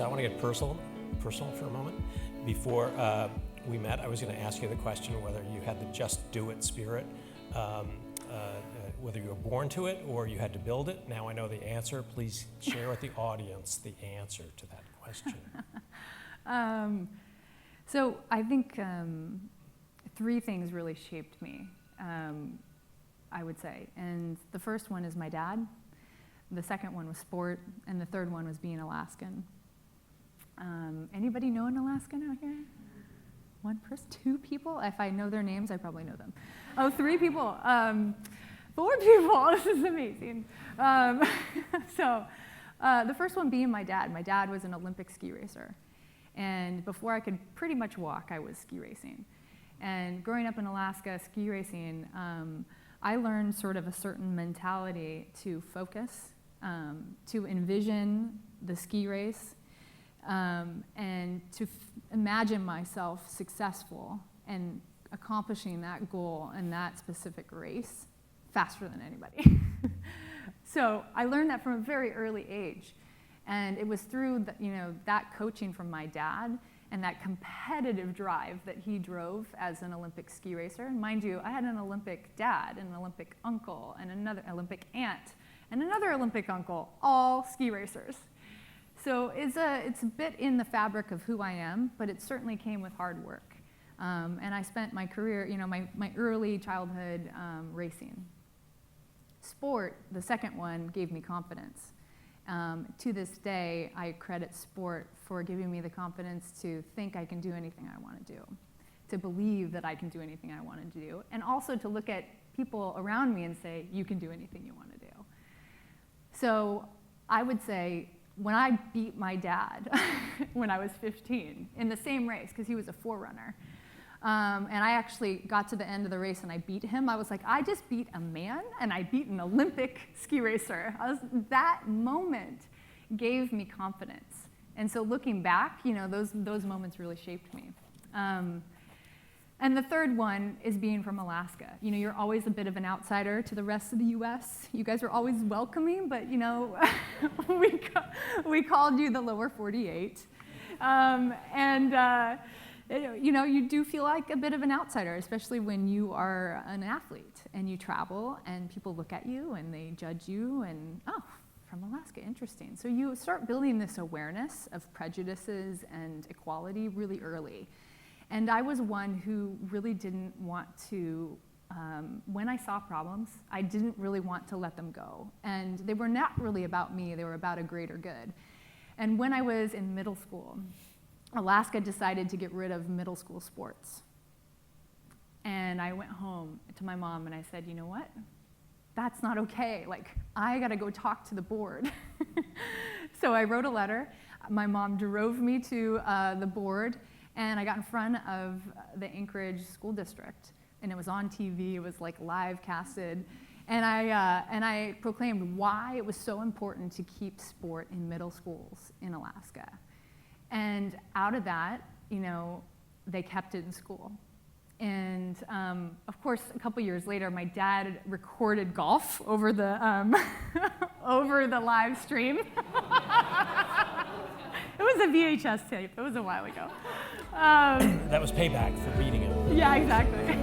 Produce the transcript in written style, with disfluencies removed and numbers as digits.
So I want to get personal for a moment. Before we met, I was going to ask you the question whether you had the just do it spirit, whether you were born to it or you had to build it. Now I know the answer. Please share with the audience the answer to that question. So I think three things really shaped me, I would say. And the first one is my dad. The second one was sport. And the third one was being Alaskan. Anybody know an Alaskan out here? One person? Two people? If I know their names, I probably know them. Oh, three people. 4 people. This is amazing. So the first one being my dad. My dad was an Olympic ski racer. And before I could pretty much walk, I was ski racing. And growing up in Alaska, ski racing, I learned sort of a certain mentality to focus, to envision the ski race, and to imagine myself successful and accomplishing that goal in that specific race faster than anybody. So I learned that from a very early age. And it was through that coaching from my dad and that competitive drive that he drove as an Olympic ski racer. And mind you, I had an Olympic dad, and an Olympic uncle, and another Olympic aunt, and another Olympic uncle, all ski racers. So it's a bit in the fabric of who I am, but it certainly came with hard work. And I spent my career, my early childhood racing. Sport, the second one, gave me confidence. To this day, I credit sport for giving me the confidence to think I can do anything I want to do, to believe that I can do anything I want to do, and also to look at people around me and say, you can do anything you want to do. So I would say, when I beat my dad when I was 15 in the same race, because he was a forerunner, and I actually got to the end of the race and I beat him, I was like, I just beat a man and I beat an Olympic ski racer. That moment gave me confidence. And so looking back, those moments really shaped me. And the third one is being from Alaska. You're always a bit of an outsider to the rest of the US. You guys are always welcoming, but we called you the lower 48. You do feel like a bit of an outsider, especially when you are an athlete and you travel and people look at you and they judge you and, oh, from Alaska, interesting. So you start building this awareness of prejudices and equality really early. And I was one who really didn't want to, when I saw problems, I didn't really want to let them go. And they were not really about me, they were about a greater good. And when I was in middle school, Alaska decided to get rid of middle school sports. And I went home to my mom and I said, you know what? That's not okay. I gotta go talk to the board. So I wrote a letter. My mom drove me to the board, and I got in front of the Anchorage School District. And it was on TV, it was live casted. And I proclaimed why it was so important to keep sport in middle schools in Alaska. And out of that, they kept it in school. And of course, a couple years later, my dad recorded golf over the over the live stream. It was a VHS tape. It was a while ago. That was payback for reading it. Yeah, exactly.